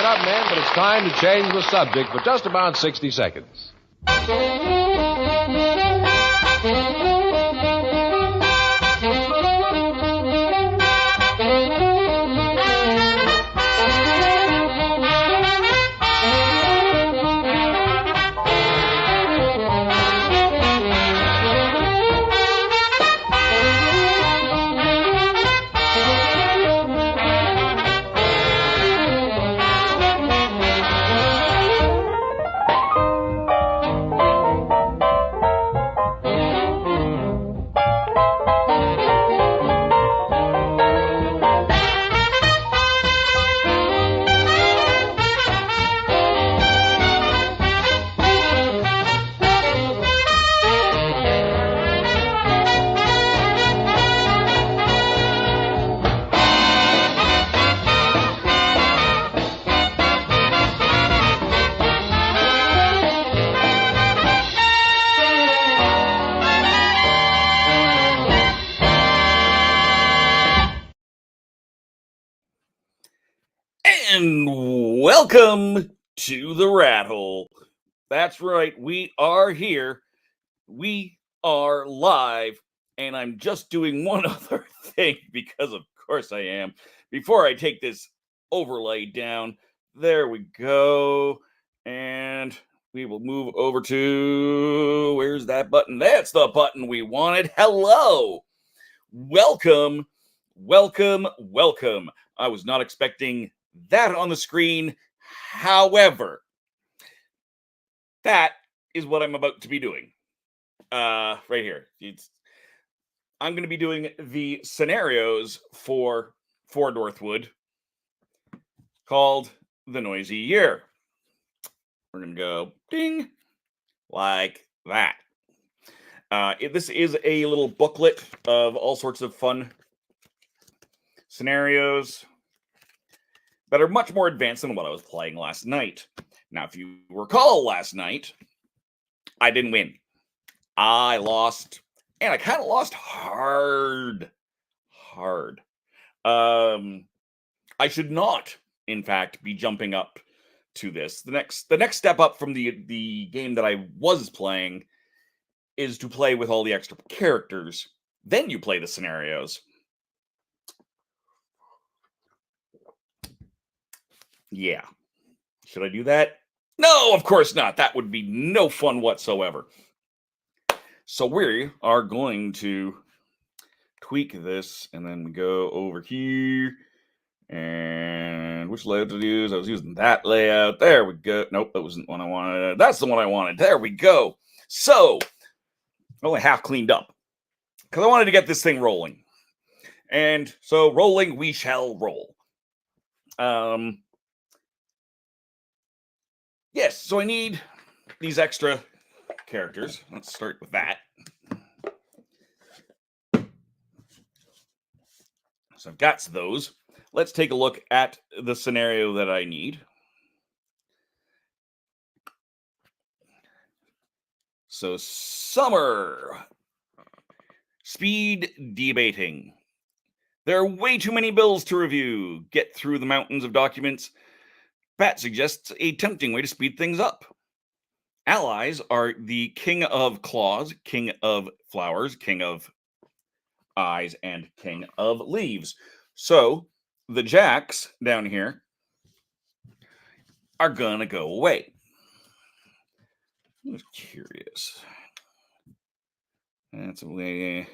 Get up, men, but it's time to change the subject for just about 60 seconds. And welcome to the Rat Hole. That's right, we are here. We are live, and I'm just doing one other thing because, of course, I am. Before I take this overlay down, there we go. And we will move over to, where's that button? That's the button we wanted. Hello. Welcome, welcome, welcome. I was not expecting that on the screen. However, that is what I'm about to be doing. Right here. I'm going to be doing the scenarios for Northwood called The Noisy Year. We're going to go ding like that. This is a little booklet of all sorts of fun scenarios that are much more advanced than what I was playing last night. Now, if you recall last night, I didn't win. I lost, and I kind of lost hard. I should not, in fact, be jumping up to this. The next step up from the game that I was playing is to play with all the extra characters. Then you play the scenarios. Yeah. Should I do that? No, of course not. That would be no fun whatsoever. So we are going to tweak this, and then we go over here. And which layout to use? I was using that layout. There we go. Nope, that wasn't the one I wanted. That's the one I wanted. There we go. So, only half cleaned up, because I wanted to get this thing rolling. And so, rolling, we shall roll. Yes, so I need these extra characters. Let's start with that. So I've got those. Let's take a look at the scenario that I need. So summer. Speed debating. There are way too many bills to review. Get through the mountains of documents. Pat suggests a tempting way to speed things up. Allies are the King of Claws, King of Flowers, King of Eyes, and King of Leaves. So the jacks down here are gonna go away. I'm just curious. That's away.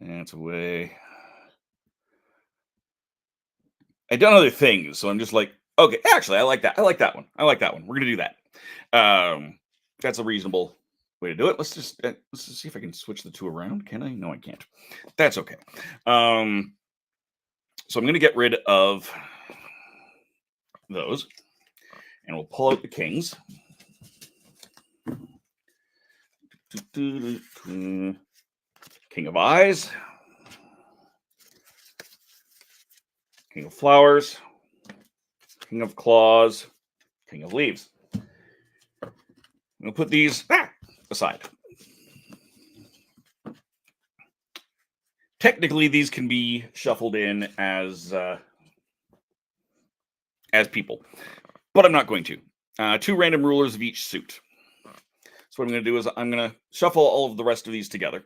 That's away. I've done other things, so I'm just like, okay, actually, I like that. I like that one. We're gonna do that. That's a reasonable way to do it. Let's just see if I can switch the two around. Can I? No, I can't. That's okay. So I'm gonna get rid of those, and we'll pull out the kings. King of Eyes, King of Flowers, King of Claws, King of Leaves. We'll put these aside. Technically, these can be shuffled in as as people, but I'm not going to. 2 random rulers of each suit. So what I'm going to do is I'm going to shuffle all of the rest of these together.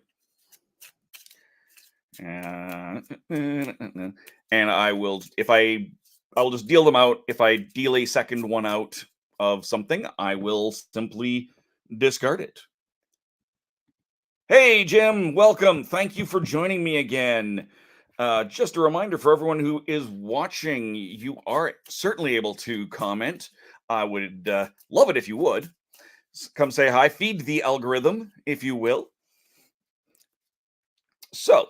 And I will, I'll just deal them out. If I deal a second one out of something, I will simply discard it. Hey, Jim, welcome. Thank you for joining me again. Just a reminder for everyone who is watching, you are certainly able to comment. I would love it if you would. Come say hi, feed the algorithm, if you will. So,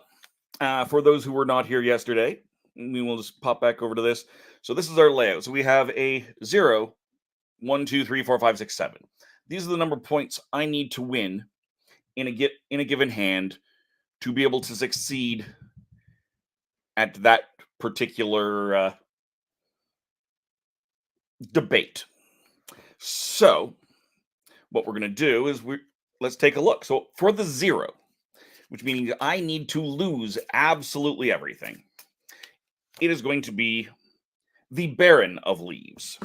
for those who were not here yesterday, we will just pop back over to this. So this is our layout. So we have a 0, 1, 2, 3, 4, 5, 6, 7. These are the number of points I need to win in a given hand to be able to succeed at that particular debate. So what we're going to do is let's take a look. So for the 0, which means I need to lose absolutely everything, it is going to be the Baron of Leaves.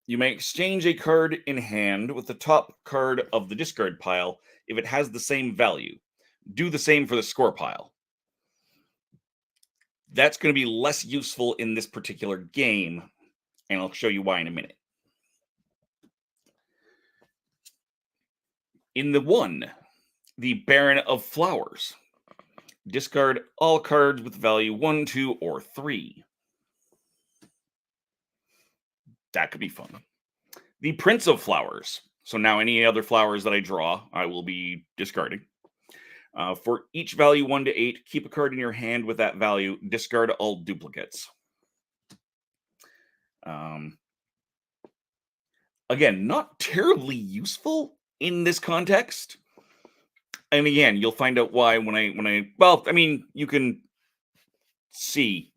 You may exchange a card in hand with the top card of the discard pile if it has the same value. Do the same for the score pile. That's going to be less useful in this particular game, and I'll show you why in a minute. In the 1, the Baron of Flowers. Discard all cards with value 1, 2, or 3. That could be fun. The Prince of Flowers. So now any other flowers that I draw, I will be discarding. For each value 1 to 8, keep a card in your hand with that value. Discard all duplicates. Again, not terribly useful in this context. And again, you'll find out why when I well, I mean, you can see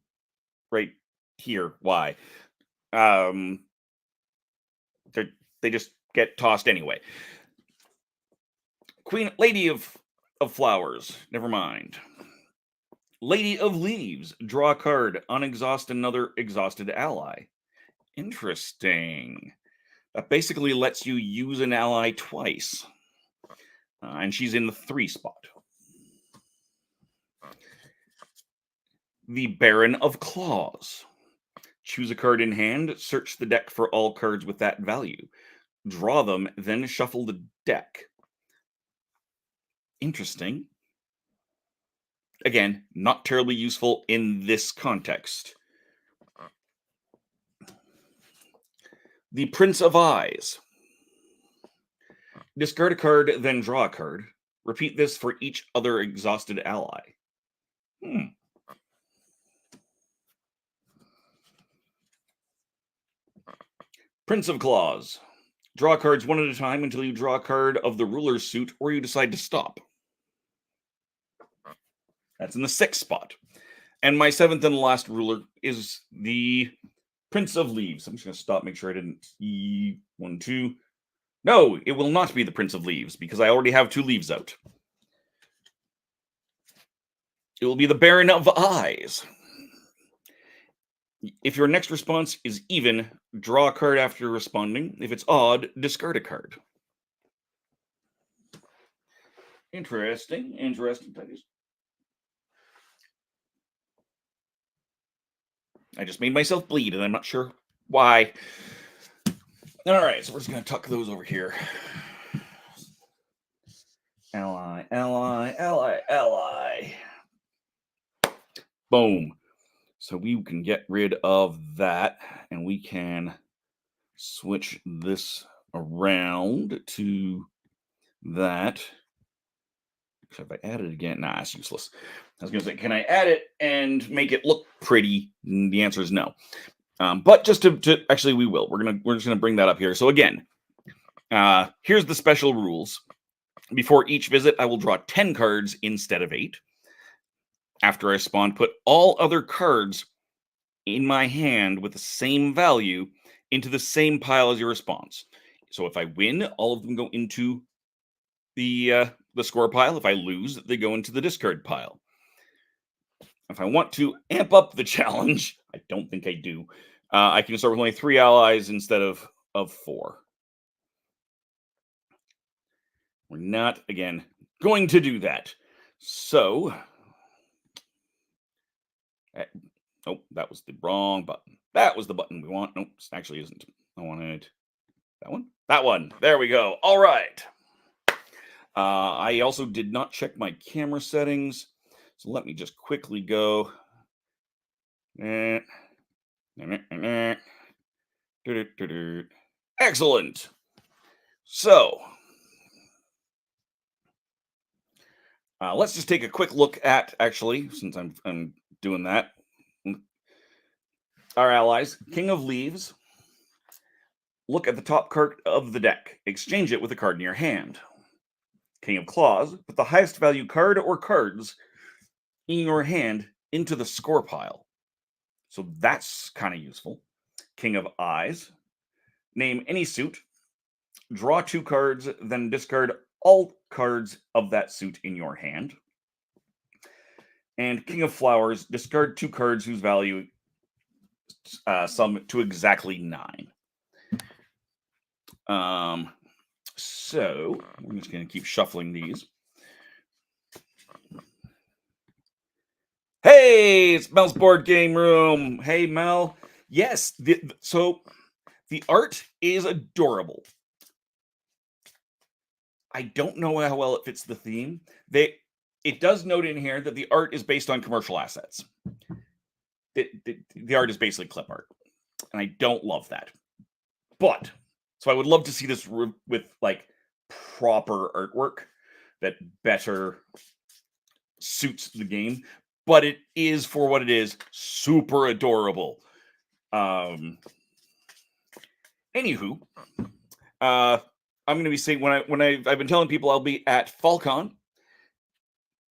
right here why. They just get tossed anyway. Lady of Flowers, never mind. Lady of Leaves, draw a card, unexhaust another exhausted ally. Interesting. That basically lets you use an ally twice. And she's in the 3 spot. The Baron of Claws. Choose a card in hand, search the deck for all cards with that value. Draw them, then shuffle the deck. Interesting. Again, not terribly useful in this context. The Prince of Eyes. Discard a card, then draw a card. Repeat this for each other exhausted ally. Prince of Claws. Draw cards one at a time until you draw a card of the ruler's suit or you decide to stop. That's in the 6th spot. And my 7th and last ruler is the Prince of Leaves. I'm just going to stop, make sure I didn't see 1, 2. No, it will not be the Prince of Leaves because I already have 2 leaves out. It will be the Baron of Eyes. If your next response is even, draw a card after responding. If it's odd, discard a card. Interesting. I just made myself bleed, and I'm not sure why. All right, so we're just going to tuck those over here. Ally. Boom. So we can get rid of that, and we can switch this around to that. If I add it again, nah, it's useless. I was going to say, can I add it and make it look pretty? And the answer is no. But just to actually, we will. We're just gonna bring that up here. So again, here's the special rules. Before each visit, I will draw 10 cards instead of 8. After I spawn, put all other cards in my hand with the same value into the same pile as your response. So if I win, all of them go into the score pile. If I lose, they go into the discard pile. If I want to amp up the challenge, I don't think I do. I can start with only 3 allies instead of 4. We're not, again, going to do that. So, oh, that was the wrong button. That was the button we want. Nope, it actually isn't. I wanted that one. That one. There we go. All right. I also did not check my camera settings. So let me just quickly go. Excellent. So, let's just take a quick look at, actually, since I'm doing that, our allies. King of Leaves. Look at the top card of the deck. Exchange it with a card in your hand. King of Claws. Put the highest value card or cards in your hand into the score pile. So that's kind of useful. King of Eyes. Name any suit. Draw 2 cards, then discard all cards of that suit in your hand. And King of Flowers. Discard 2 cards whose value sum to exactly 9. So I'm just going to keep shuffling these. Hey, it's Mel's Board Game Room. Hey, Mel. Yes, so the art is adorable. I don't know how well it fits the theme. It does note in here that the art is based on commercial assets. The art is basically clip art, and I don't love that. But so I would love to see this with like proper artwork that better suits the game. But it is, for what it is, super adorable. Anywho, I'm going to be saying I've been telling people I'll be at Falcon,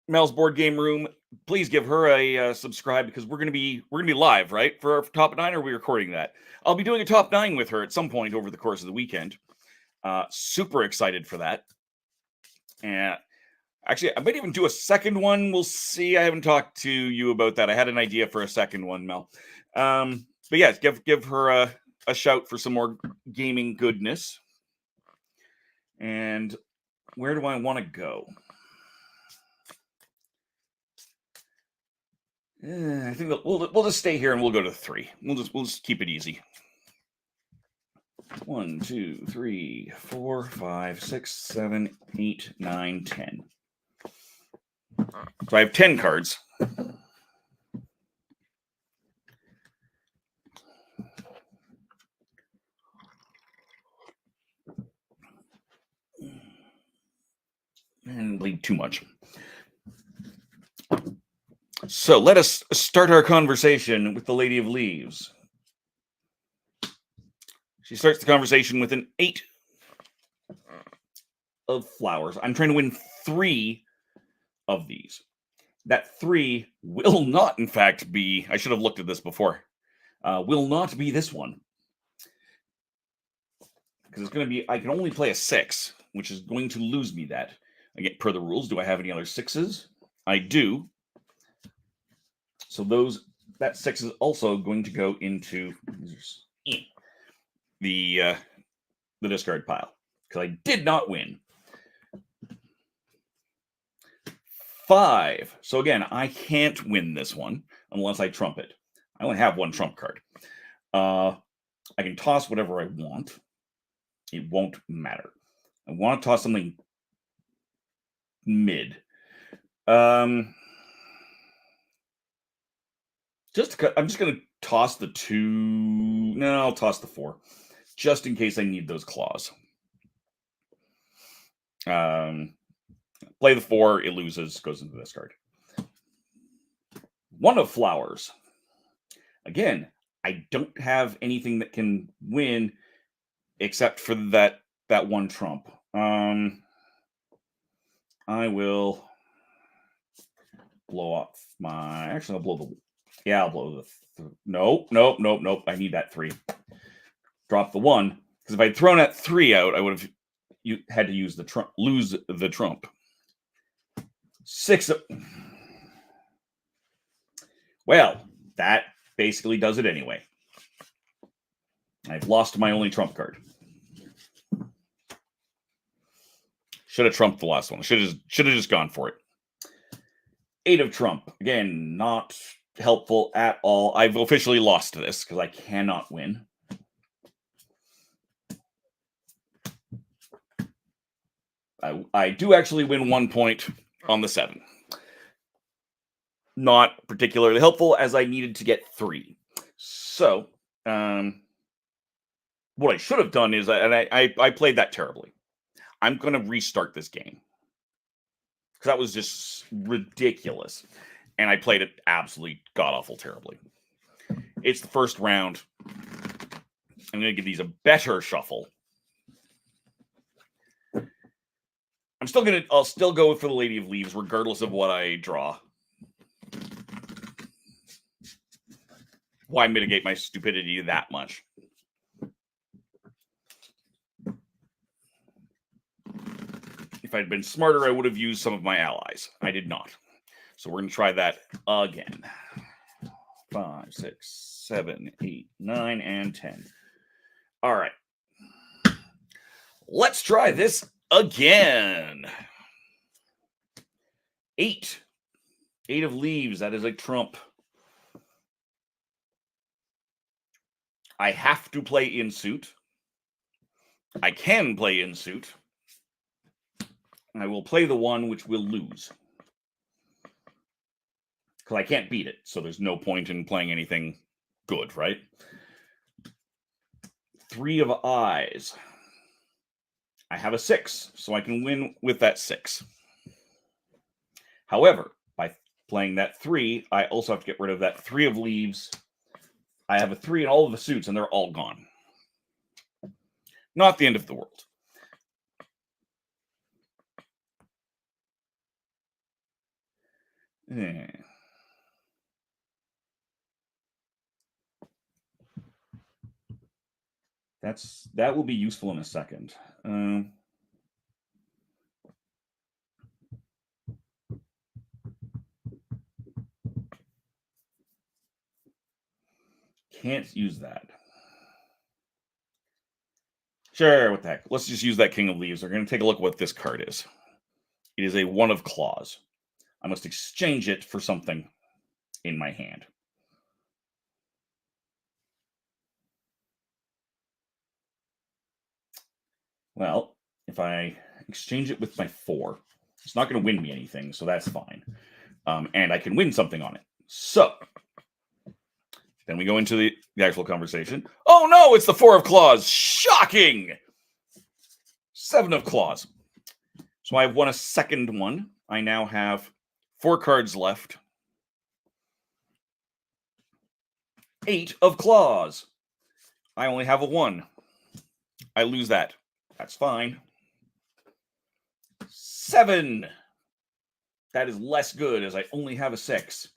Mel's Board Game Room. Please give her a subscribe, because we're going to be live, right, for our top 9. Or are we recording that? I'll be doing a top 9 with her at some point over the course of the weekend. Super excited for that. And actually, I might even do a second one. We'll see. I haven't talked to you about that. I had an idea for a second one, Mel. But yeah, give her a shout for some more gaming goodness. And where do I want to go? I think we'll just stay here and we'll go to 3. We'll just keep it easy. 1, 2, 3, 4, 5, 6, 7, 8, 9, 10. So I have 10 cards. And bleed too much. So let us start our conversation with the Lady of Leaves. She starts the conversation with an 8 of flowers. I'm trying to win 3 of these. That 3 will not, in fact, be... I should have looked at this before. Will not be this one. Because it's going to be... I can only play a 6, which is going to lose me that. Again, per the rules, do I have any other 6s? I do. So that 6 is also going to go into the discard pile, because I did not win. 5. So again, I can't win this one unless I trump it. I only have 1 trump card. I can toss whatever I want. It won't matter. I want to toss something mid. I'm just going to toss the 2. No, I'll toss the 4, just in case I need those claws. Play the 4, it loses, goes into this card. 1 of flowers. Again, I don't have anything that can win except for that 1 trump. I will blow off my... Actually, I'll blow the... Yeah, I'll blow the... Nope. I need that 3. Drop the 1. Because if I'd thrown that 3 out, I would have had to use the trump, lose the trump. 6 of... Well, that basically does it anyway. I've lost my only trump card. Should have trumped the last one. Should have just gone for it. 8 of trump. Again, not helpful at all. I've officially lost this because I cannot win. I do actually win 1 point on the 7. Not particularly helpful as I needed to get 3. So, what I should have done is, and I played that terribly. I'm going to restart this game. Because that was just ridiculous. And I played it absolutely god-awful terribly. It's the first round. I'm going to give these a better shuffle. I'll still go for the Lady of Leaves, regardless of what I draw. Why mitigate my stupidity that much? If I'd been smarter, I would have used some of my allies. I did not. So we're going to try that again. 5, 6, 7, 8, 9, and 10. All right. Let's try this again. 8. 8 of leaves. That is a trump. I have to play in suit. I can play in suit. I will play the one which will lose. Because I can't beat it, so there's no point in playing anything good, right? 3 of eyes. I have a 6, so I can win with that 6. However, by playing that 3, I also have to get rid of that 3 of leaves. I have a 3 in all of the suits, and they're all gone. Not the end of the world. That will be useful in a second. Can't use that. Sure, what the heck. Let's just use that King of Leaves. We're going to take a look at what this card is. It is a 1 of claws. I must exchange it for something in my hand. Well, if I exchange it with my 4, it's not going to win me anything, so that's fine. And I can win something on it. So, then we go into the actual conversation. Oh no, it's the 4 of claws. Shocking! 7 of claws. So I've won a second one. I now have 4 cards left. 8 of claws. I only have a 1. I lose that. That's fine. 7. That is less good as I only have a 6.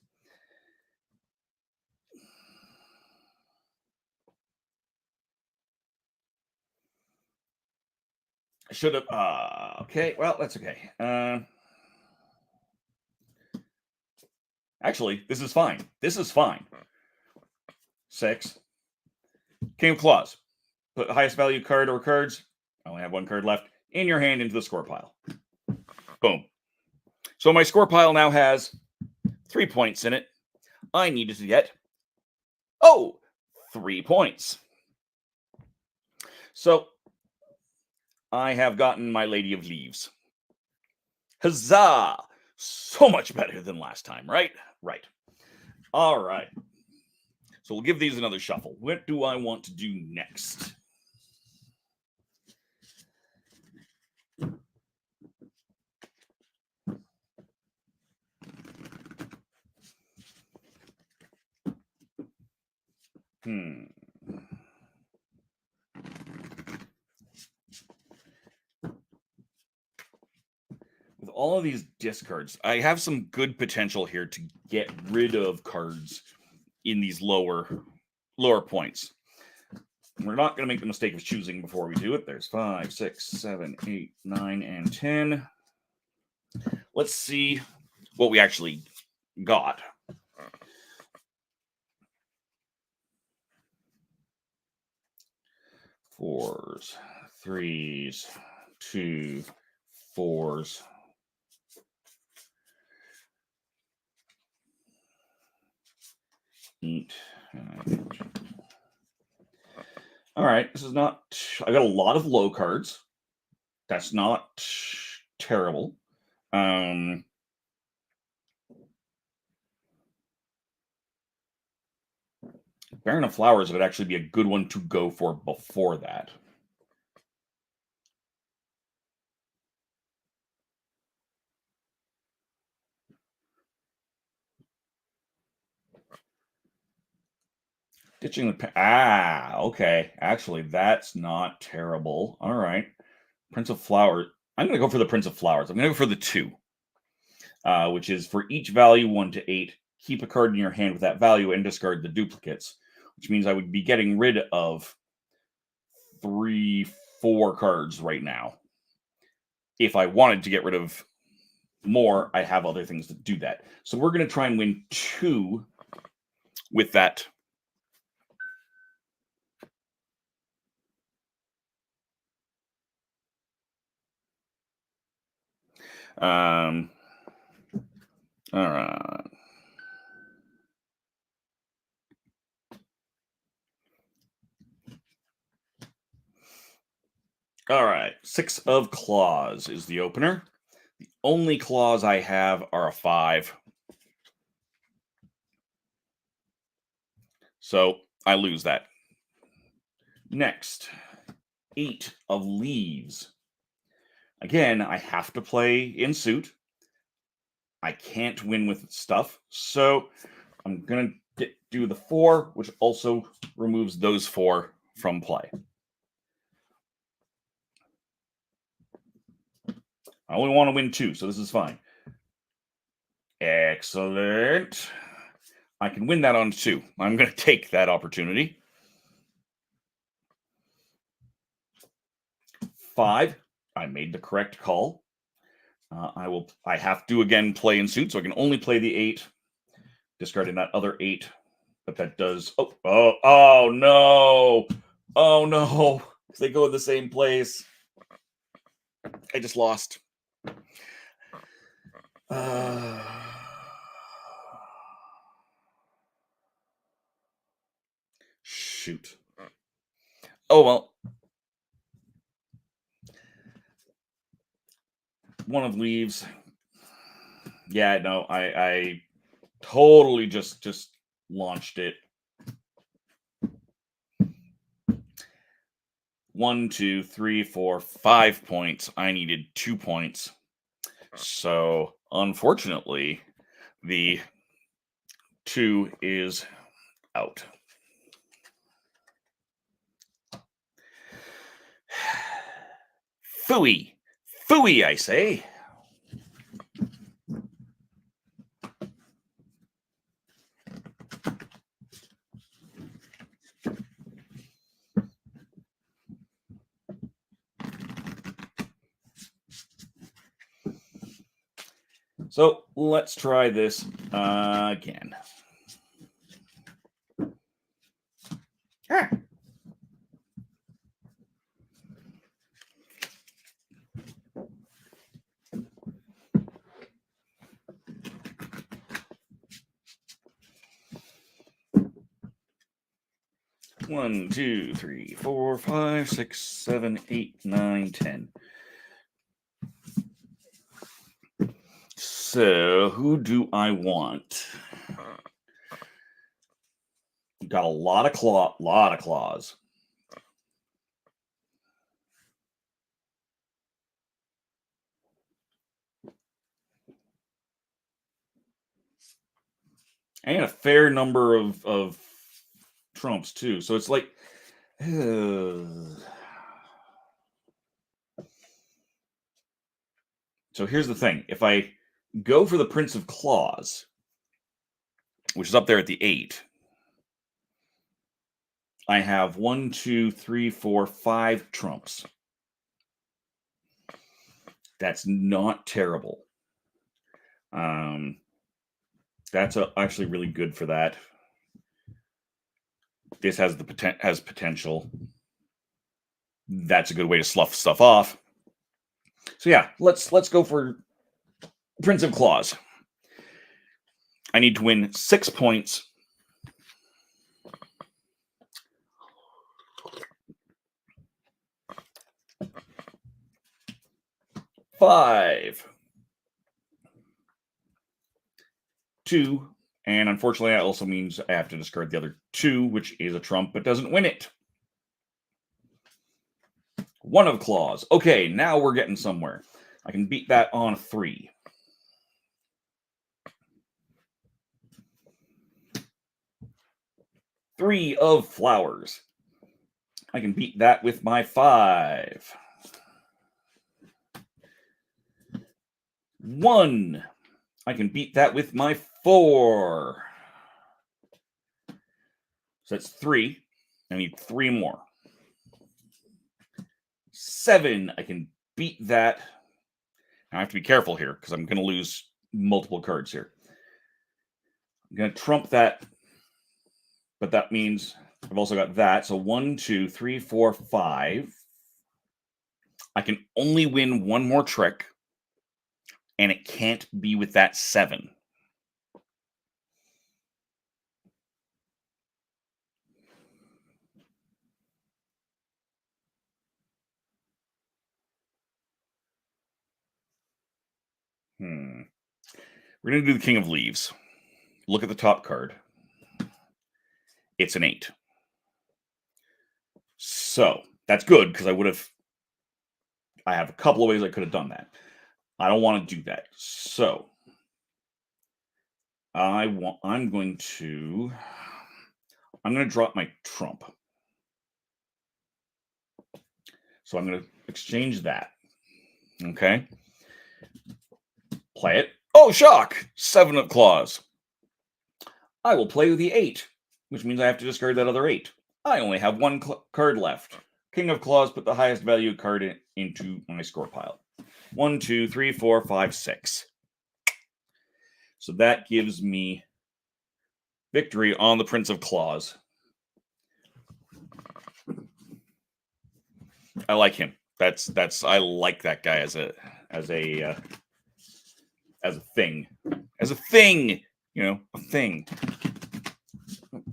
I should have. Okay, well, that's okay. Actually, this is fine. This is fine. 6. King of Claws. Put the highest value card or cards. I only have 1 card left. In your hand into the score pile. Boom. So my score pile now has 3 points in it. I needed to get 3 points. So I have gotten my Lady of Leaves. Huzzah! So much better than last time, right? Right. All right. So we'll give these another shuffle. What do I want to do next? With all of these discards, I have some good potential here to get rid of cards in these lower points. We're not going to make the mistake of choosing before we do it. There's 5, 6, 7, 8, 9, and 10. Let's see what we actually got. 4s, 3s, 2, 4s. Eight. All right, this is not. I got a lot of low cards. That's not terrible. Baron of Flowers would actually be a good one to go for before that. Ditching the okay. Actually, that's not terrible. All right, Prince of Flowers. I'm going to go for the Prince of Flowers. I'm going to go for the 2, which is for each value 1 to 8. Keep a card in your hand with that value and discard the duplicates, which means I would be getting rid of 3, 4 cards right now. If I wanted to get rid of more, I have other things to do that. So we're going to try and win 2 with that. All right. All right. 6 of Claws is the opener. The only claws I have are a 5. So I lose that. Next, 8 of Leaves. Again, I have to play in suit. I can't win with stuff. So I'm going to do the 4, which also removes those 4 from play. I only want to win 2, so this is fine. Excellent. I can win that on 2. I'm going to take that opportunity. 5. I made the correct call. I have to again play in suit, so I can only play the 8, discarding that other 8. But that does. Oh no! Oh no! They go in the same place. I just lost. Shoot. Oh well. One of Leaves. Yeah, no, I totally just launched it. 1, 2, 3, 4, 5 points. I needed 2 points. So unfortunately, the 2 is out. Phooey. Phooey, I say. So let's try this again. Ah. One, 2, 3, 4, 5, 6, 7, 8, 9, 10. So who do I want? Got a lot of claws. And a fair number of trumps too. So it's like so here's the thing. If I go for the Prince of Claws, which is up there at the 8, I have 1, 2, 3, 4, 5 trumps. That's not terrible. That's actually really good for that. This has potential. that's a good way to slough stuff off. So yeah, let's go for Prince of Claws. I need to win 6 points. Five. 2. And unfortunately, that also means I have to discard the other 2, which is a trump, but doesn't win it. 1 of claws. Okay, now we're getting somewhere. I can beat that on 3. 3 of flowers. I can beat that with my 5. 1. I can beat that with my 4. So that's 3. I need 3 more. 7. I can beat that. Now I have to be careful here because I'm going to lose multiple cards here. I'm going to trump that, but that means I've also got that. So 1, 2, 3, 4, 5. I can only win 1 more trick, and it can't be with that 7. We're going to do the King of Leaves. Look at the top card. It's an 8. So that's good because I have a couple of ways I could have done that. I don't want to do that. So I'm going to drop my trump. So I'm going to exchange that. Okay. Play it. Oh, shock! 7 of claws. I will play with the 8, which means I have to discard that other 8. I only have 1 card left. King of claws, put the highest value card into my score pile. 1, 2, 3, 4, 5, 6. So that gives me victory on the Prince of Claws. I like him. I like that guy as a thing. As a thing, a thing.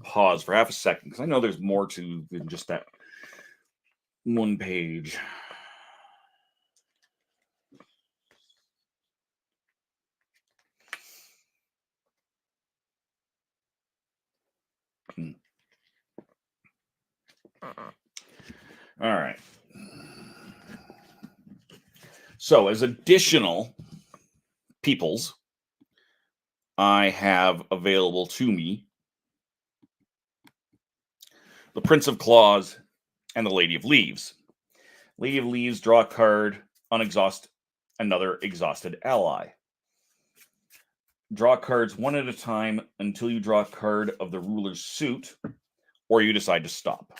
Pause for half a second because I know there's more to than just that one page. All right. So as additional peoples, I have available to me the Prince of Claws and the Lady of Leaves. Lady of Leaves, draw a card, unexhaust another exhausted ally. Draw cards one at a time until you draw a card of the ruler's suit, or you decide to stop.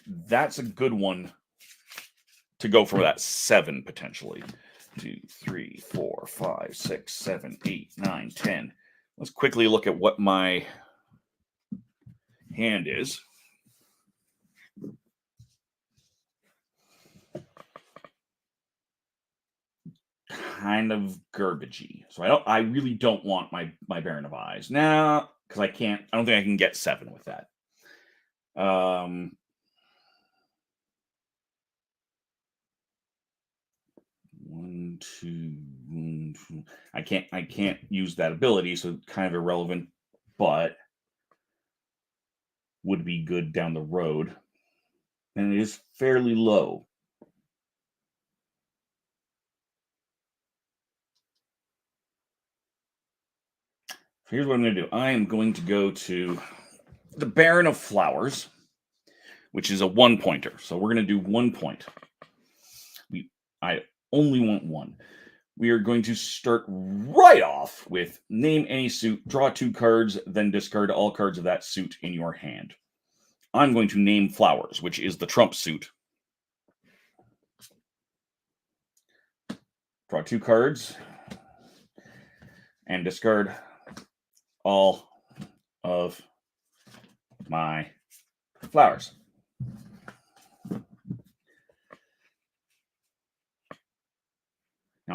That's a good one to go for that 7 potentially. 2, 3, 4, 5, 6, 7, 8, 9, 10. Let's quickly look at what my hand is. Kind of garbagey. So I really don't want my Baron of Eyes. Now, because I don't think I can get 7 with that. 1, 2, 1, 2. I can't use that ability, so kind of irrelevant, but would be good down the road. And it is fairly low. So here's what I'm going to do. I am going to go to the Baron of Flowers, which is a 1-pointer. So we're going to do 1 point. I only want 1. We are going to start right off with name any suit, draw 2 cards, then discard all cards of that suit in your hand. I'm going to name Flowers, which is the trump suit. Draw 2 cards and discard all of my flowers.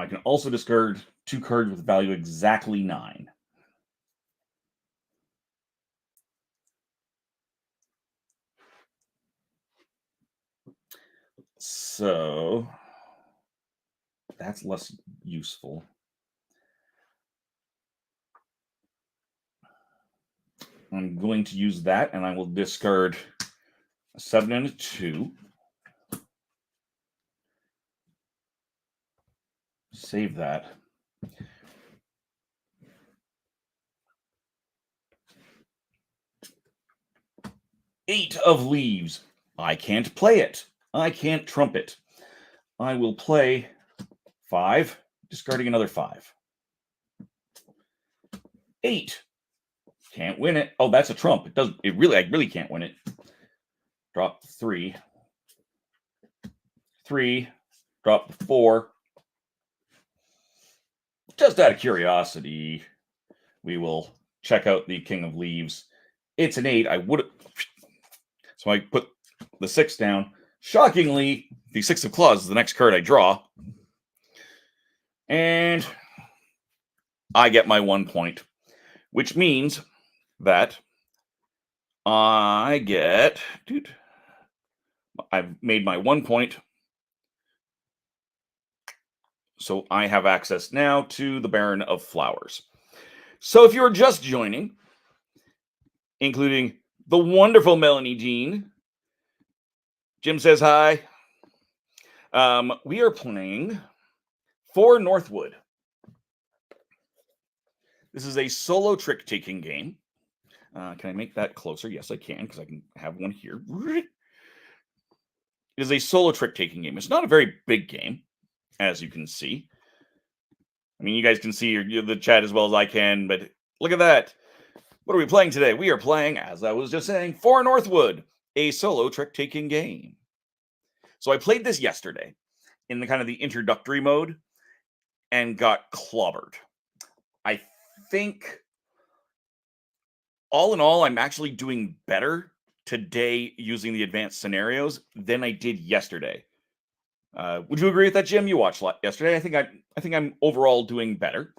I can also discard 2 cards with value exactly 9. So that's less useful. I'm going to use that, and I will discard a 7 and a 2. Save that. Eight of leaves. I can't play it. I can't trump it. I will play 5, discarding another 5. 8. Can't win it. Oh, that's a trump. It doesn't. I really can't win it. Drop 3. 3. Drop 4. Just out of curiosity, we will check out the King of Leaves. It's an 8. I would. So I put the 6 down. Shockingly, the 6 of Claws is the next card I draw. And I get my 1 point, which means that I get. I've made my 1 point. So I have access now to the Baron of Flowers. So if you're just joining, including the wonderful Melanie Jean, Jim says hi. We are playing For Northwood. This is a solo trick-taking game. Can I make that closer? Yes, I can, because I can have one here. It is a solo trick-taking game. It's not a very big game, as you can see. I mean, you guys can see the chat as well as I can, but look at that. What are we playing today? We are playing, as I was just saying, For Northwood, a solo trick-taking game. So I played this yesterday in the kind of the introductory mode and got clobbered. I think, all in all, I'm actually doing better today using the advanced scenarios than I did yesterday. Would you agree with that, Jim? You watched yesterday. I think I'm overall doing better.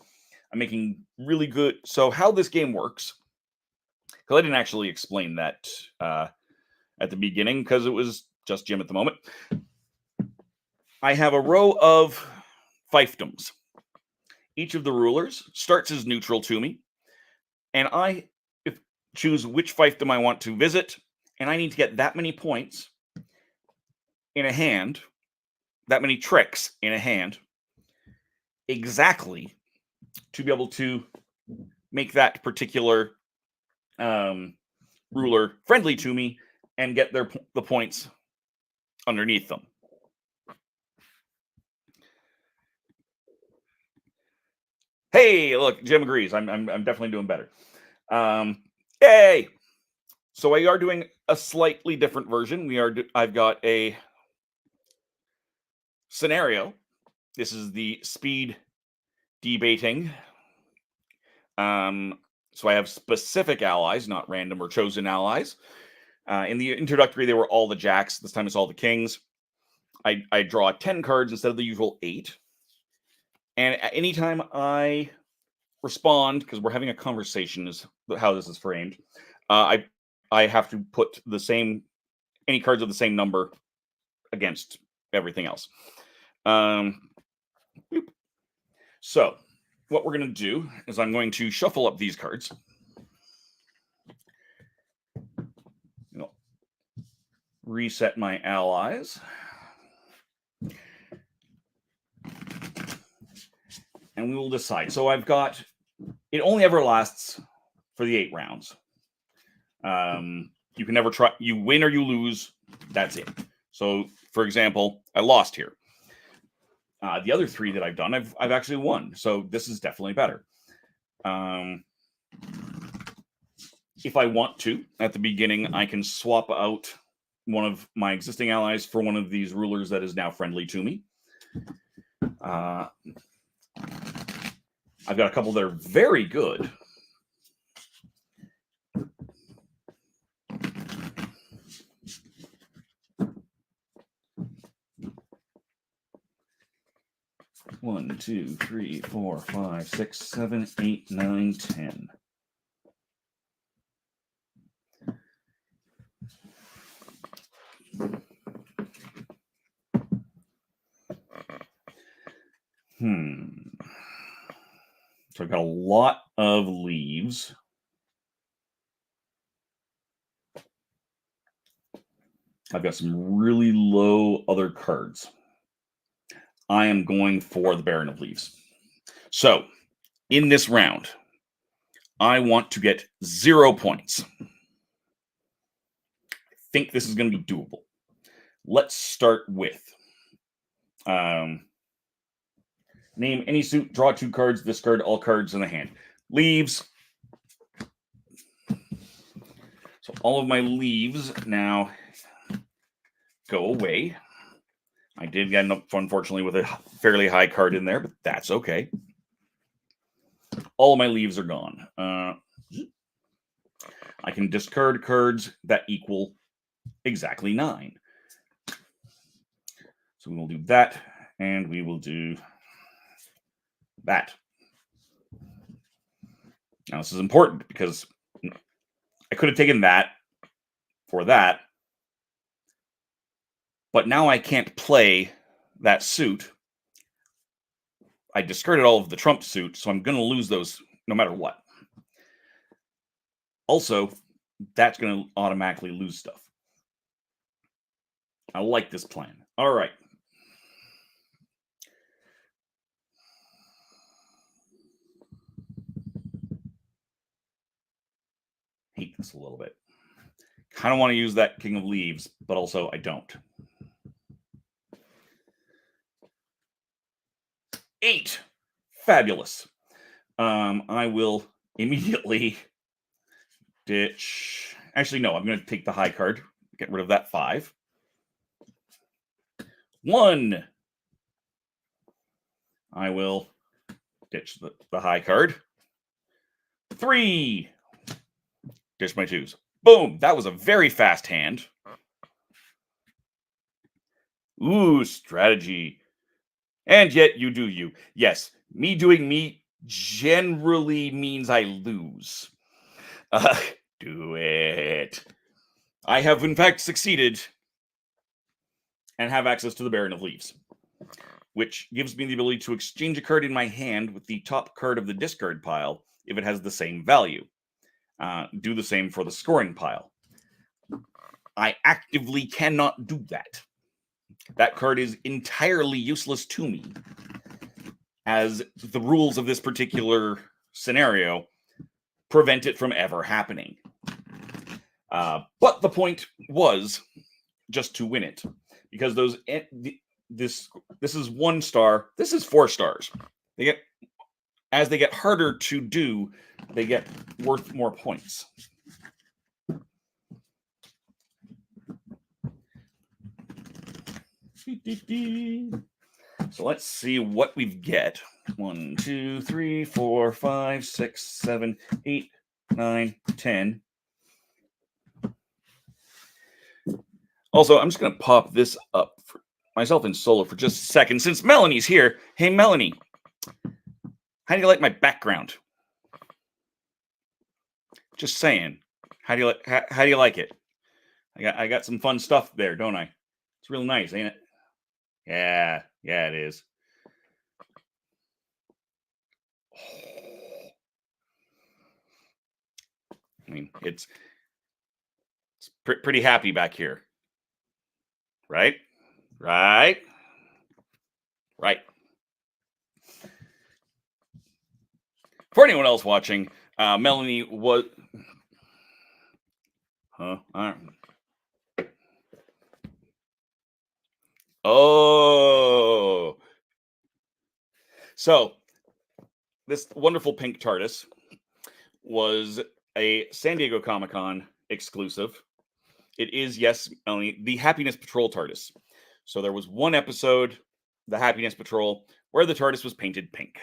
I'm making really good. So how this game works, because I didn't actually explain that at the beginning because it was just Jim at the moment. I have a row of fiefdoms. Each of the rulers starts as neutral to me, and I choose which fiefdom I want to visit, and I need to get that many points in a hand, that many tricks in a hand, exactly to be able to make that particular ruler friendly to me and get the points underneath them. Hey, look, Jim agrees. I'm definitely doing better. Yay! So we are doing a slightly different version. I've got a scenario. This is the speed debating. So I have specific allies, not random or chosen allies. In the introductory, they were all the jacks. This time it's all the kings. I draw 10 cards instead of the usual 8. And anytime I respond, because we're having a conversation is how this is framed, I have to put any cards of the same number against everything else. So what we're going to do is I'm going to shuffle up these cards. Reset my allies. And we will decide. So I've got, it only ever lasts for the 8 rounds. You can never try, you win or you lose, that's it. So, for example, I lost here. The other 3 that I've done, I've actually won. So this is definitely better. If I want to, at the beginning, I can swap out one of my existing allies for one of these rulers that is now friendly to me. I've got a couple that are very good. 1, 2, 3, 4, 5, 6, 7, 8, 9, 10. So I've got a lot of leaves. I've got some really low other cards. I am going for the Baron of Leaves. So, in this round, I want to get 0 points. I think this is going to be doable. Let's start with name any suit, draw 2 cards, discard all cards in the hand. Leaves. So all of my leaves now go away. I did end up, unfortunately, with a fairly high card in there, but that's okay. All of my leaves are gone. I can discard cards that equal exactly 9. So we will do that, and we will do that. Now, this is important because I could have taken that for that, but now I can't play that suit. I discarded all of the Trump suit, so I'm going to lose those no matter what. Also, that's going to automatically lose stuff. I like this plan. All right. Hate this a little bit. Kind of want to use that King of Leaves, but also I don't. 8. Fabulous. I will immediately ditch. Actually, no, I'm going to take the high card. Get rid of that 5. 1. I will ditch the high card. 3. Ditch my 2s. Boom. That was a very fast hand. Ooh, strategy. And yet you do you. Yes, me doing me generally means I lose. Do it. I have, in fact, succeeded and have access to the Baron of Leaves, which gives me the ability to exchange a card in my hand with the top card of the discard pile if it has the same value. Do the same for the scoring pile. I actively cannot do that. That card is entirely useless to me, as the rules of this particular scenario prevent it from ever happening. But the point was just to win it, because this is 1 star. This is 4 stars. As they get harder to do, they get worth more points. So let's see what we get. 1, 2, 3, 4, 5, 6, 7, 8, 9, 10. Also, I'm just going to pop this up for myself in solo for just a second, since Melanie's here. Hey, Melanie, how do you like my background? Just saying. How do you like it? I got some fun stuff there, don't I? It's real nice, ain't it? Yeah, it is. I mean, it's pretty happy back here. Right? For anyone else watching, Melanie was... Huh? Oh! So, this wonderful pink TARDIS was a San Diego Comic-Con exclusive. It is, yes, Melanie, the Happiness Patrol TARDIS. So there was one episode, the Happiness Patrol, where the TARDIS was painted pink.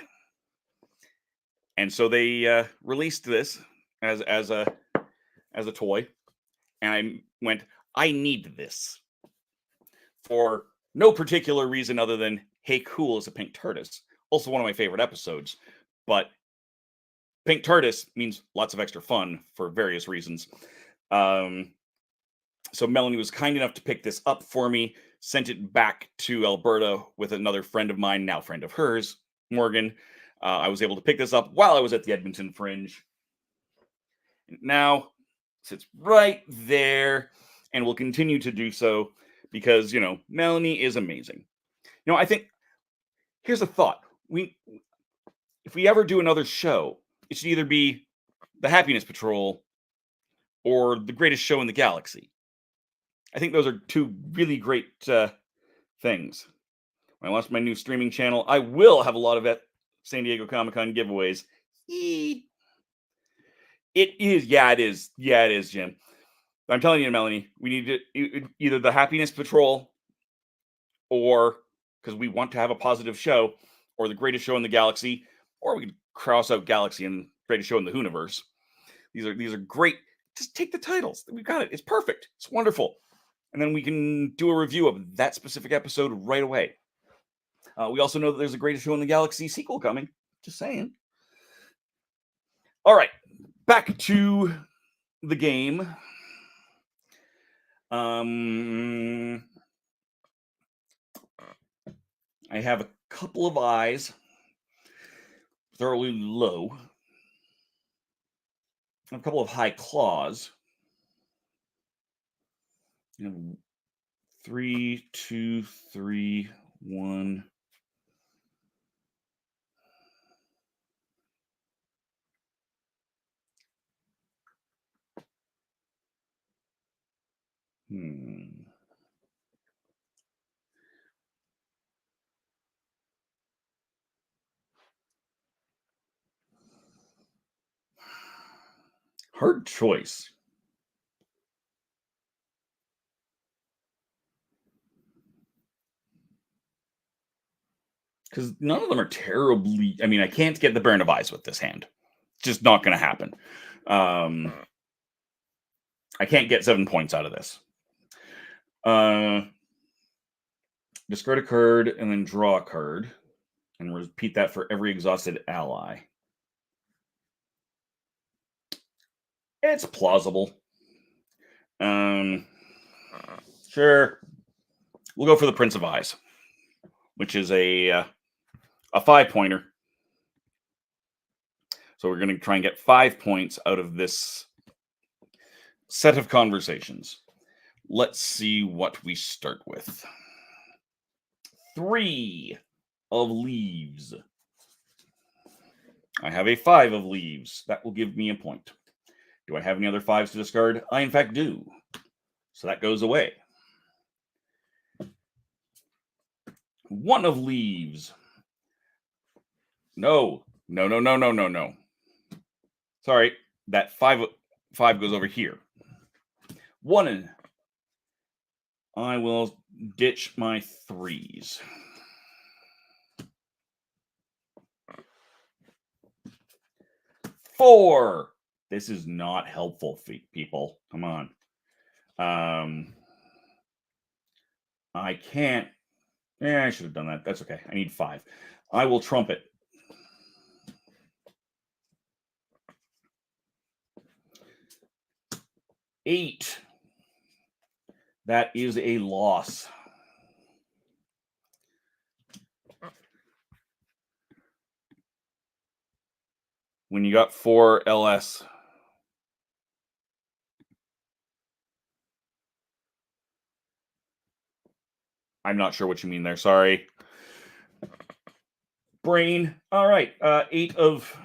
And so they released this as a toy. And I went, I need this. For no particular reason other than Hey Cool is a pink tortoise. Also one of my favorite episodes. But pink tortoise means lots of extra fun for various reasons. So Melanie was kind enough to pick this up for me, sent it back to Alberta with another friend of mine, now friend of hers, Morgan. I was able to pick this up while I was at the Edmonton Fringe. Now sits right there and will continue to do so because, Melanie is amazing. I think here's a thought. If we ever do another show, it should either be the Happiness Patrol or the Greatest Show in the Galaxy. I think those are two really great things. When I launch my new streaming channel, I will have a lot of San Diego Comic-Con giveaways. It is. Yeah, it is. Yeah, it is, Jim. I'm telling you, Melanie, we need to either the Happiness Patrol or, because we want to have a positive show, or the Greatest Show in the Galaxy, or we could cross out Galaxy and Greatest Show in the Hooniverse. These are great. Just take the titles. We've got it. It's perfect. It's wonderful. And then we can do a review of that specific episode right away. We also know that there's a Greatest Show in the Galaxy sequel coming. Just saying. All right. Back to the game. I have a couple of eyes thoroughly low. A couple of high claws. 3, 2, 3, 1. Hard choice. Because none of them are terribly... I mean, I can't get the Baron of Eyes with this hand. It's just not going to happen. I can't get 7 points out of this. Discard a card and then draw a card. And repeat that for every exhausted ally. It's plausible. Sure. We'll go for the Prince of Eyes, which is a 5-pointer. So we're going to try and get 5 points out of this set of conversations. Let's see what we start with. 3 of leaves. I have a 5 of leaves. That will give me a point. Do I have any other 5s to discard? I, in fact, do. So that goes away. 1 of leaves. No. No. Sorry. That 5 goes over here. 1. I will ditch my 3s. 4. This is not helpful, people. Come on. I can't. I should have done that. That's okay. I need 5. I will trumpet. 8. That is a loss. When you got 4 LS. I'm not sure what you mean there. Sorry. Brain. All right. 8 of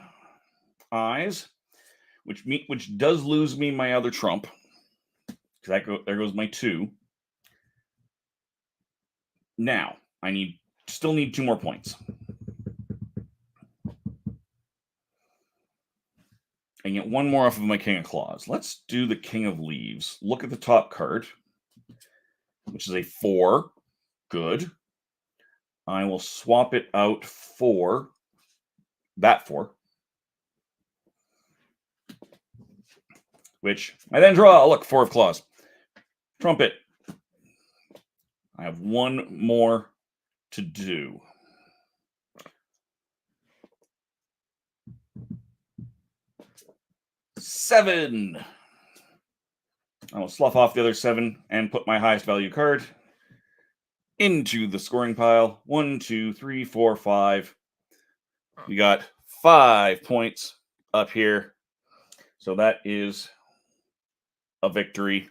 eyes, which does lose me my other trump. There goes my 2. Now I still need 2 more points. I get 1 more off of my King of Claws. Let's do the King of Leaves. Look at the top card, which is a 4. Good. I will swap it out for that 4. Which I then draw. Look, 4 of claws. Trumpet. I have 1 more to do. Seven. I will slough off the other 7 and put my highest value card into the scoring pile. 1, 2, 3, 4, 5. We got 5 points up here. So that is a victory.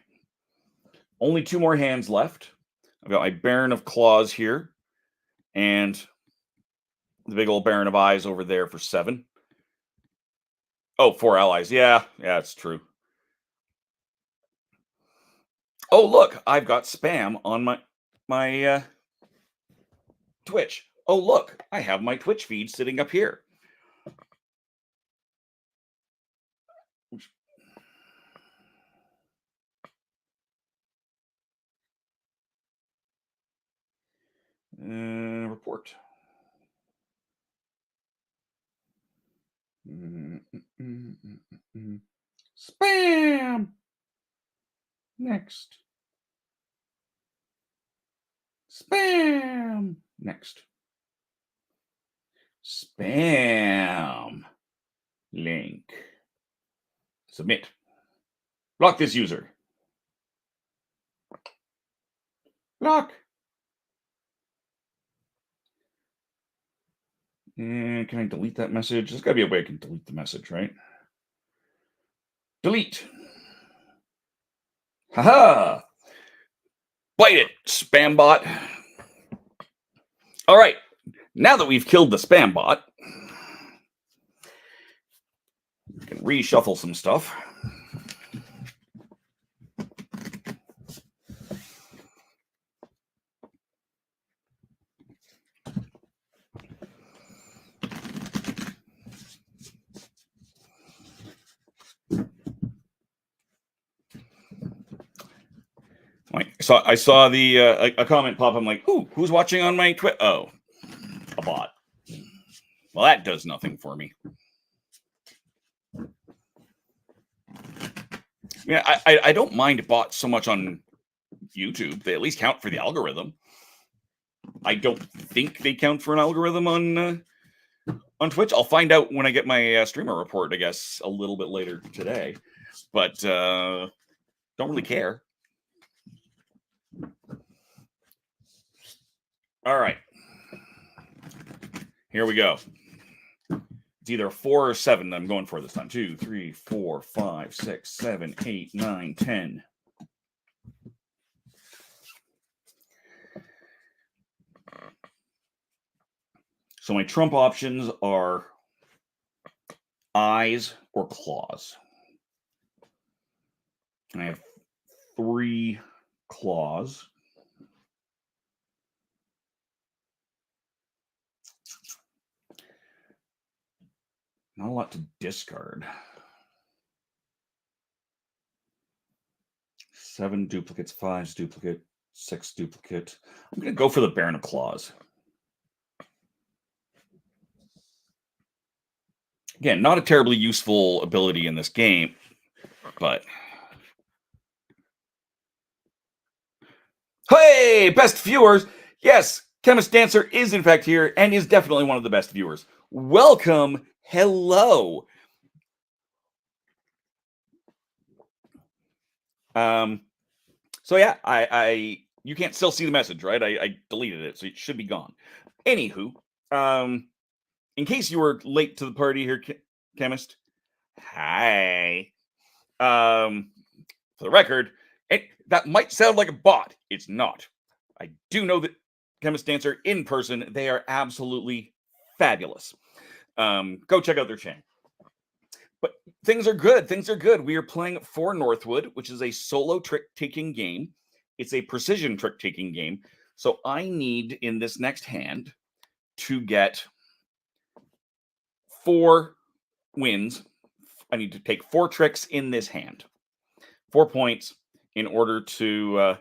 Only 2 more hands left. I've got my Baron of Claws here and the big old Baron of Eyes over there for 7. Oh, 4 allies. Yeah, it's true. Oh, look, I've got spam on my Twitch. Oh, look, I have my Twitch feed sitting up here. Report. Spam. Next. Spam. Next. Spam. Link. Submit. Block this user. Block. And can I delete that message? There's got to be a way I can delete the message, right? Delete. Haha. Bite it, spam bot. All right. Now that we've killed the spam bot, we can reshuffle some stuff. So I saw the a comment pop. I'm like, ooh, who's watching on my Twitch? Oh, a bot. Well, that does nothing for me. Yeah, I don't mind bots so much on YouTube. They at least count for the algorithm. I don't think they count for an algorithm on Twitch. I'll find out when I get my streamer report, I guess, a little bit later today. But don't really care. All right. Here we go. It's either 4 or 7 that I'm going for this time. 2, 3, 4, 5, 6, 7, 8, 9, 10. So my trump options are eyes or claws. And I have 3 claws. Not a lot to discard. 7 duplicates, 5 duplicate, 6 duplicate. I'm going to go for the Baron of Claws. Again, not a terribly useful ability in this game, but... Hey, best viewers! Yes, Chemist Dancer is in fact here and is definitely one of the best viewers. Welcome! Hello! So yeah, you can't still see the message, right? I deleted it, so it should be gone. Anywho, in case you were late to the party here, Chemist, hi. For the record, that might sound like a bot. It's not. I do know that Chemist Dancer in person, they are absolutely fabulous. Go check out their channel. But things are good. Things are good. We are playing For Northwood, which is a solo trick-taking game. It's a precision trick-taking game. So I need, in this next hand, to get 4 wins. I need to take 4 tricks in this hand. 4 points in order to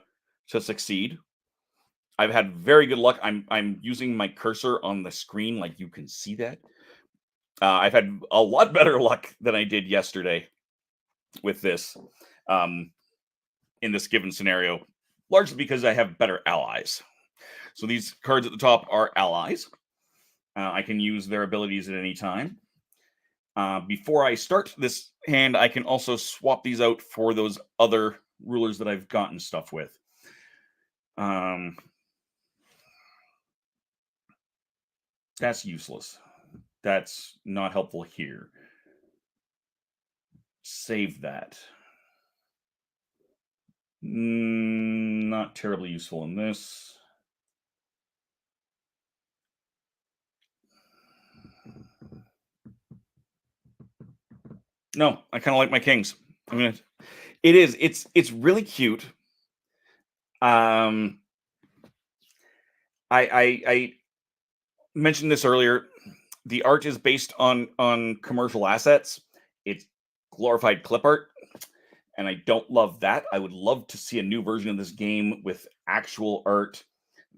succeed. I've had very good luck. I'm using my cursor on the screen, like you can see that. I've had a lot better luck than I did yesterday with this in this given scenario, largely because I have better allies. So these cards at the top are allies. I can use their abilities at any time. Before I start this hand, I can also swap these out for those other rulers that I've gotten stuff with. That's useless. That's not helpful here. Save that. Not terribly useful in this. No, I kind of like my kings. I'm gonna. It is. It's really cute. I mentioned this earlier. The art is based on commercial assets. It's glorified clip art, and I don't love that. I would love to see a new version of this game with actual art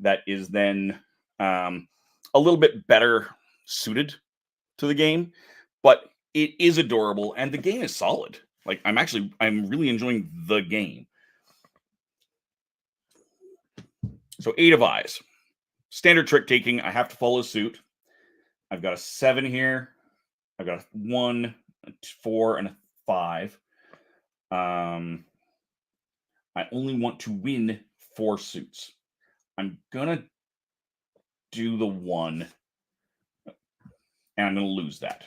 that is then a little bit better suited to the game. But it is adorable, and the game is solid. Like I'm really enjoying the game. So 8 of eyes. Standard trick taking. I have to follow suit. I've got a 7 here. I've got a 1, a 4, and a 5. I only want to win 4 suits. I'm gonna do the 1, and I'm gonna lose that.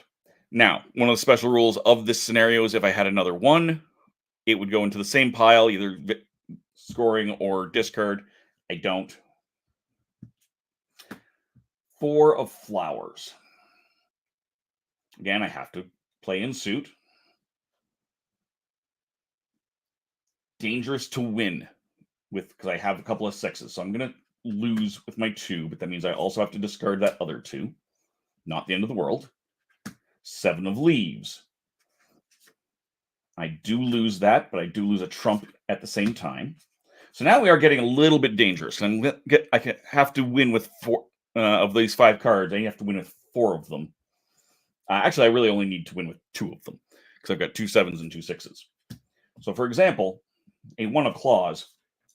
Now, one of the special rules of this scenario is if I had another 1, it would go into the same pile, either scoring or discard. I don't. 4 of flowers. Again, I have to play in suit. Dangerous to win because I have a couple of 6s. So I'm going to lose with my 2, but that means I also have to discard that other 2. Not the end of the world. 7 of leaves. I do lose that, but I do lose a trump at the same time. So now we are getting a little bit dangerous. I have to win with 4 of these 5 cards. I have to win with 4 of them. Actually, I really only need to win with 2 of them because I've got 2 7s and 2 6s. So, for example, a 1 of claws.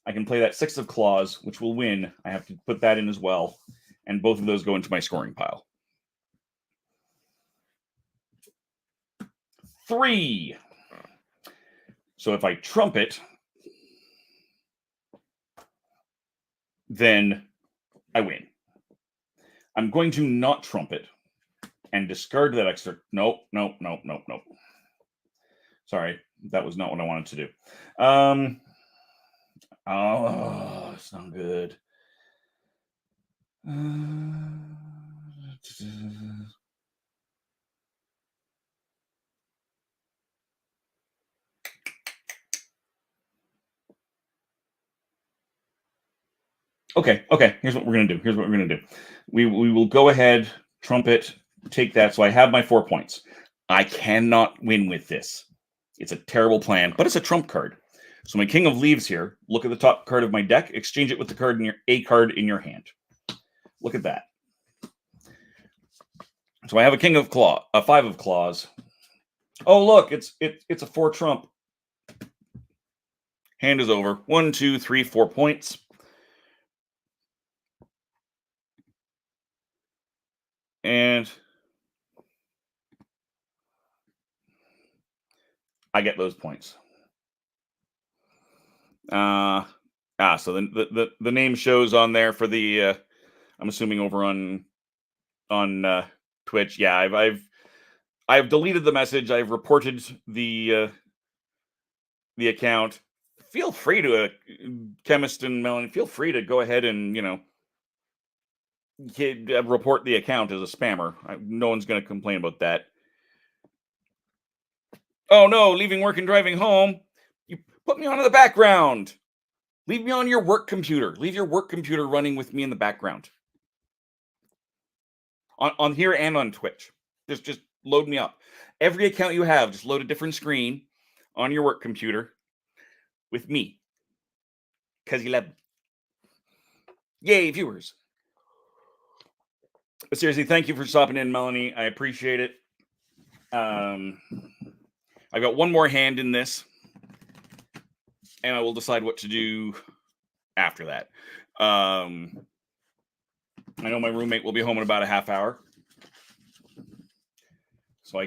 I can play that 6 of claws, which will win. I have to put that in as well. And both of those go into my scoring pile. 3. So if I trumpet, then I win. I'm going to not trumpet and discard that extra. Nope. Sorry, that was not what I wanted to do. Oh, it's not good. Okay. Here's what we're gonna do. We will go ahead, trumpet, take that. So I have my 4 points. I cannot win with this. It's a terrible plan, but it's a trump card. So my King of Leaves here. Look at the top card of my deck. Exchange it with the card in card in your hand. Look at that. So I have a King of Claw, a 5 of Claws. Oh, look, it's a 4 trump. Hand is over. 1, 2, 3, 4 points. And I get those points. So then the name shows on there for the I'm assuming over on Twitch. Yeah, I've deleted the message. I've reported the account. Feel free to Chemist and Melanie. Feel free to go ahead and report the account as a spammer. No one's going to complain about that. Oh no, leaving work and driving home. You put me on in the background. Leave me on your work computer. Leave your work computer running with me in the background. On here and on Twitch. Just load me up. Every account you have, just load a different screen on your work computer with me. Because you love me. Yay, viewers. But seriously, thank you for stopping in, Melanie. I appreciate it. I've got one more hand in this, and I will decide what to do after that. I know my roommate will be home in about a half hour. So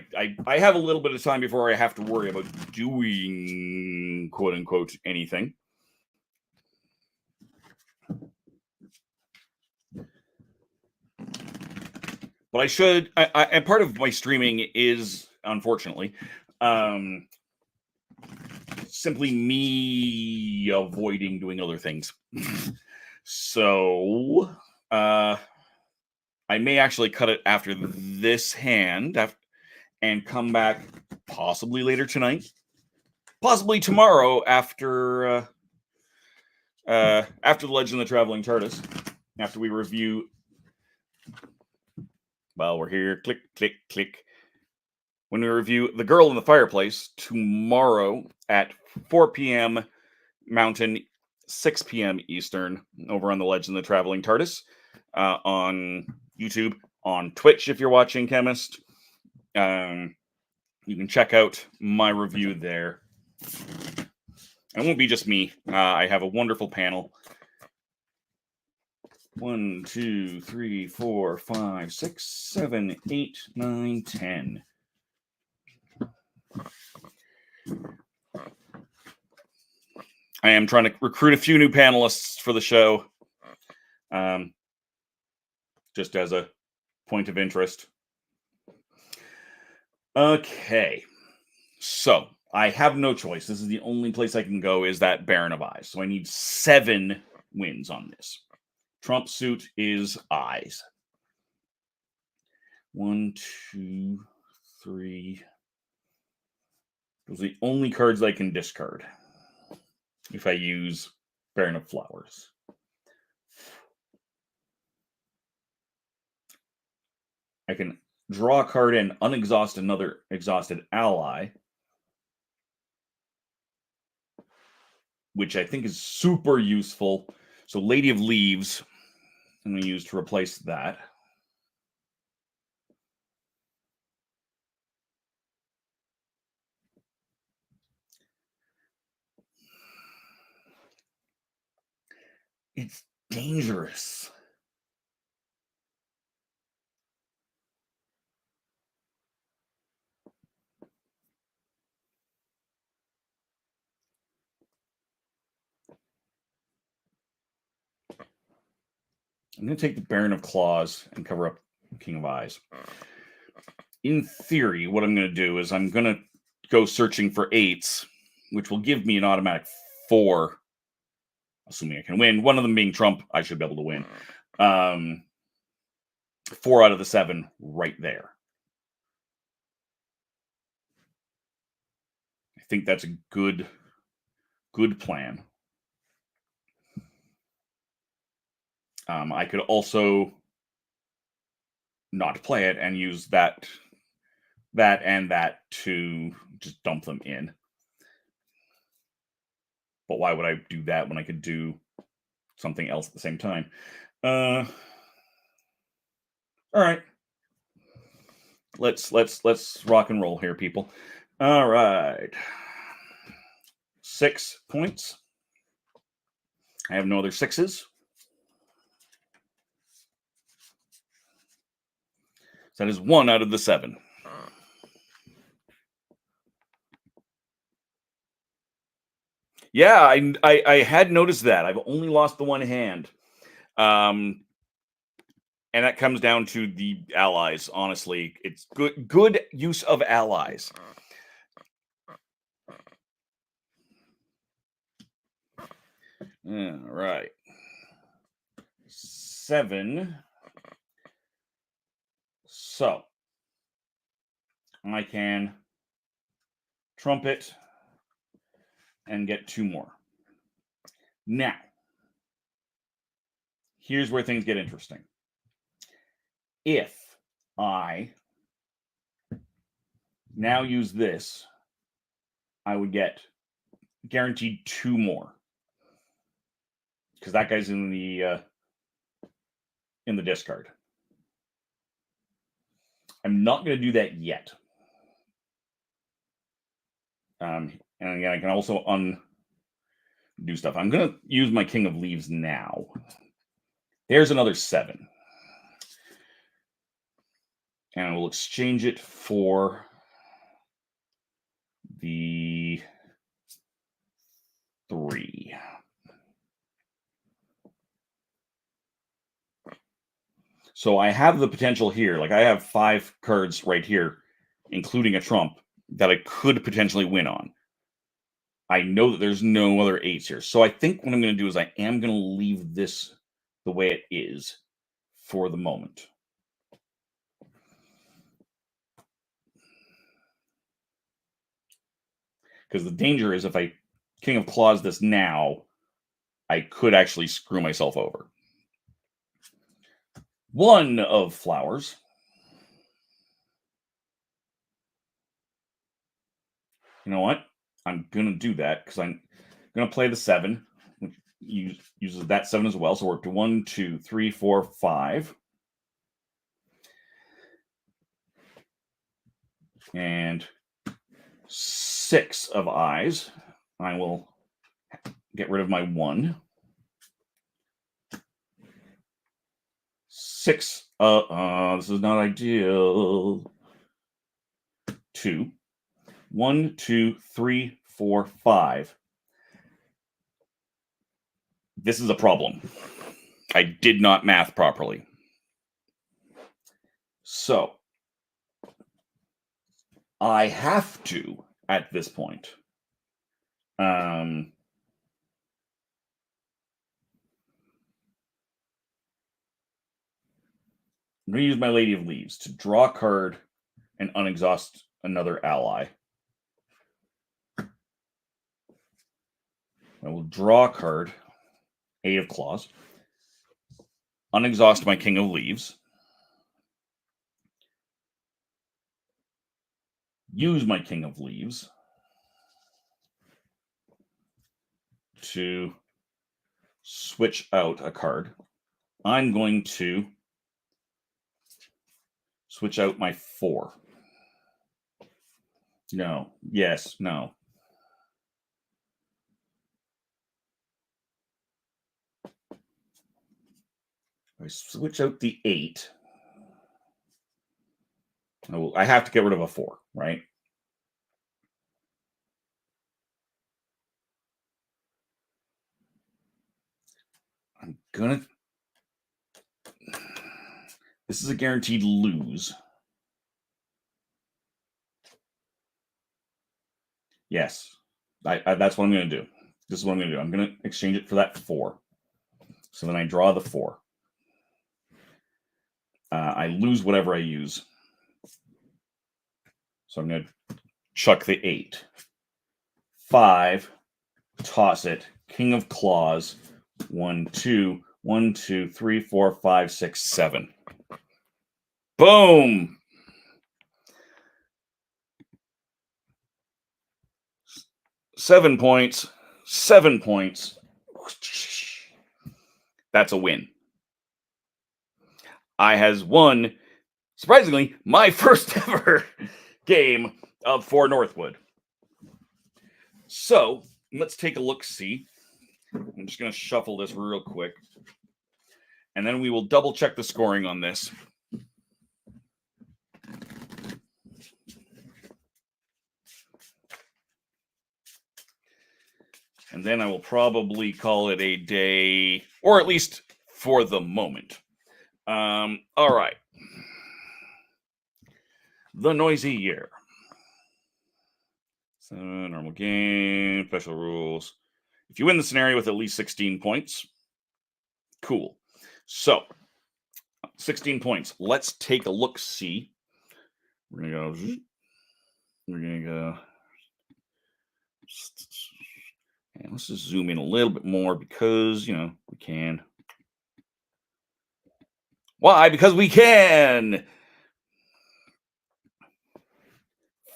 I have a little bit of time before I have to worry about doing, quote unquote, anything. But I should, and part of my streaming is, unfortunately, simply me avoiding doing other things. So, I may actually cut it after this hand and come back possibly later tonight, possibly tomorrow after the Legend of the Traveling TARDIS, after we review. While we're here, click, click, click. When we review The Girl in the Fireplace tomorrow at 4 p.m. Mountain, 6 p.m. Eastern, over on the Legend of the Traveling TARDIS, on YouTube, on Twitch if you're watching Chemist. You can check out my review there. It won't be just me. I have a wonderful panel. 1, 2, 3, 4, 5, 6, 7, 8, 9, 10. I am trying to recruit a few new panelists for the show. Just as a point of interest. Okay. So, I have no choice. This is the only place I can go is that Baron of Eyes. So I need 7 wins on this. Trump suit is eyes. 1, 2, 3. Those are the only cards I can discard if I use Baron of Flowers. I can draw a card and unexhaust another exhausted ally, which I think is super useful. So Lady of Leaves, I'm going to use to replace that. It's dangerous. I'm going to take the Baron of Claws and cover up King of Eyes. In theory, what I'm going to do is I'm going to go searching for 8s, which will give me an automatic 4, assuming I can win. One of them being Trump, I should be able to win. 4 out of the 7 right there. I think that's a good plan. I could also not play it and use that and that to just dump them in. But why would I do that when I could do something else at the same time? All right. Let's rock and roll here, people. All right. 6 points. I have no other 6s. So that is 1 out of the 7. Yeah, I had noticed that. I've only lost the one hand. And that comes down to the allies, honestly. It's good use of allies. All right. 7. So I can trumpet and get 2 more. Now, here's where things get interesting. If I now use this, I would get guaranteed 2 more. Because that guy's in the discard. I'm not going to do that yet. And again, I can also undo stuff. I'm going to use my King of Leaves now. There's another 7. And I will exchange it for the 3. So I have the potential here. Like I have 5 cards right here, including a trump, that I could potentially win on. I know that there's no other 8s here. So I think what I'm going to do is I am going to leave this the way it is for the moment. Because the danger is if I King of Claws this now, I could actually screw myself over. 1 of flowers. You know what? I'm going to do that because I'm going to play the 7, which uses that 7 as well. So we're up to 1, 2, 3, 4, 5. And 6 of eyes. I will get rid of my 1. 6. This is not ideal. 2. 1, 2, 3, 4, 5. This is a problem. I did not math properly. So I have to, at this point, I'm going to use my Lady of Leaves to draw a card and unexhaust another ally. I will draw a card, 8 of Claws, unexhaust my King of Leaves, use my King of Leaves to switch out a card. I'm going to switch out my 4. No. Yes. No. I switch out the 8. I have to get rid of a 4, right? I'm gonna. This is a guaranteed lose. Yes, that's what I'm going to do. This is what I'm going to do. I'm going to exchange it for that 4. So then I draw the 4. I lose whatever I use. So I'm going to chuck the 8. 5, toss it. King of Claws. 1, 2, 1, 2, 3, 4, 5, 6, 7. Boom! Seven points. That's a win. I has won, surprisingly, my first ever game of For Northwood. So let's take a look. See, I'm just going to shuffle this real quick, and then we will double check the scoring on this. And then I will probably call it a day, or at least for the moment. All right. The Noisy Year. So, normal game, special rules. If you win the scenario with at least 16 points, cool. So, 16 points. Let's take a look. See, we're gonna go. And let's just zoom in a little bit more because we can. Why? Because we can.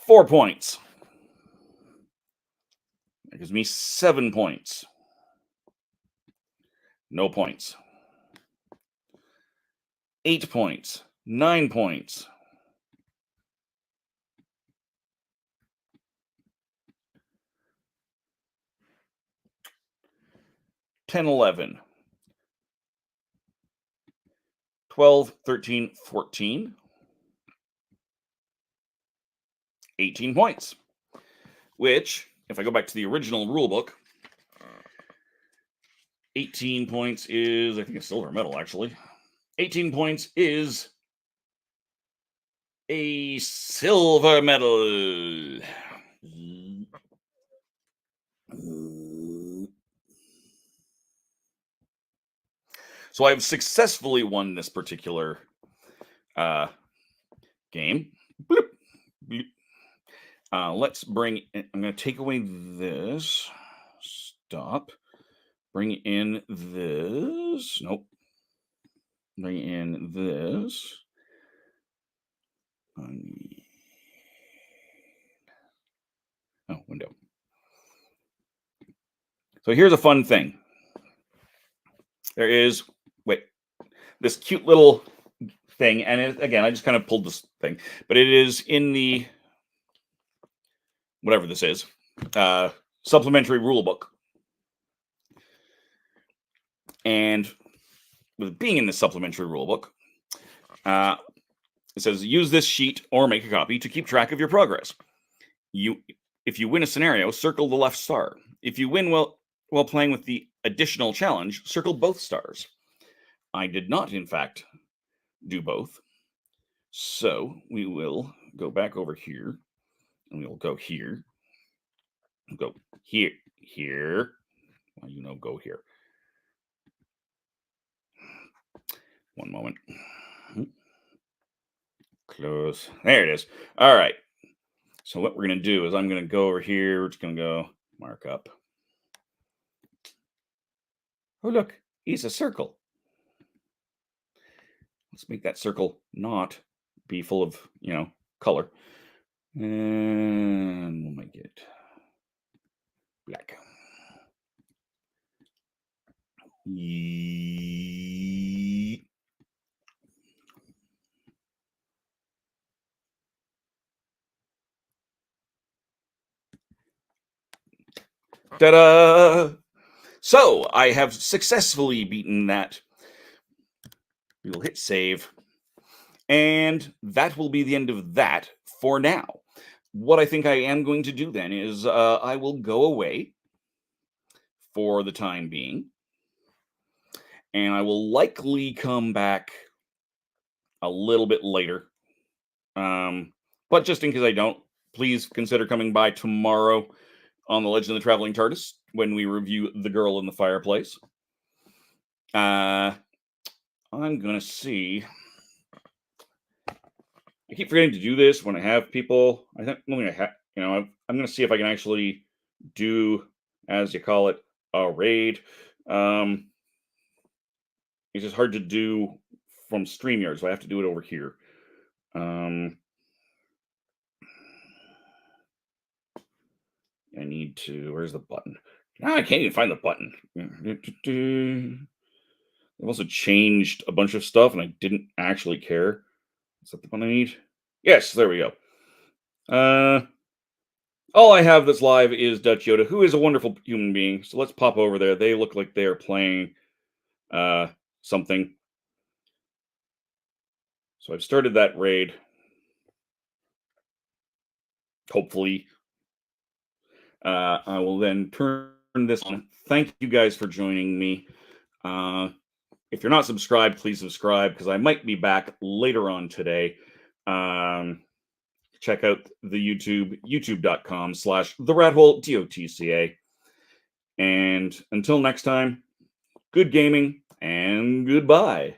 4 points. That gives me 7 points. No points. 8 points. 9 points. 10, 11. 12, 13, 14. 18 points. Which, if I go back to the original rule book, 18 points is, I think, a silver medal, actually. 18 points is a silver medal. So I've successfully won this particular game. Bloop, bloop. Let's bring in, I'm going to take away this. Stop. Bring in this. Nope. Bring in this. Oh, window. So here's a fun thing. There is, this cute little thing, and again, I just kind of pulled this thing, but it is in the, whatever this is, supplementary rule book. And with being in the supplementary rule book, it says use this sheet or make a copy to keep track of your progress. If you win a scenario, circle the left star. If you win while playing with the additional challenge, circle both stars. I did not, in fact, do both. So we will go back over here, and we will go here. Go here, here. Well, go here. One moment. Close. There it is. All right. So what we're going to do is I'm going to go over here. We're just going to go mark up. Oh, look. It's a circle. Let's make that circle not be full of, color. And we'll make it black. Ta-da! So I have successfully beaten that. We will hit save. And that will be the end of that for now. What I think I am going to do then is I will go away for the time being. And I will likely come back a little bit later. But just in case I don't, please consider coming by tomorrow on the Legend of the Traveling TARDIS when we review The Girl in the Fireplace. I'm going to see. I keep forgetting to do this when I have people. I think I'm going to see if I can actually do, as you call it, a raid. It's just hard to do from StreamYard, so I have to do it over here. I need to. Where's the button? No, I can't even find the button. I've also changed a bunch of stuff, and I didn't actually care. Is that the one I need? Yes, there we go. All I have that's live is Dutch Yoda, who is a wonderful human being. So let's pop over there. They look like they are playing something. So I've started that raid. Hopefully. I will then turn this on. Thank you guys for joining me. If you're not subscribed, please subscribe, because I might be back later on today. Check out the youtube.com/TheRatHole, DOTCA. And until next time, good gaming and goodbye.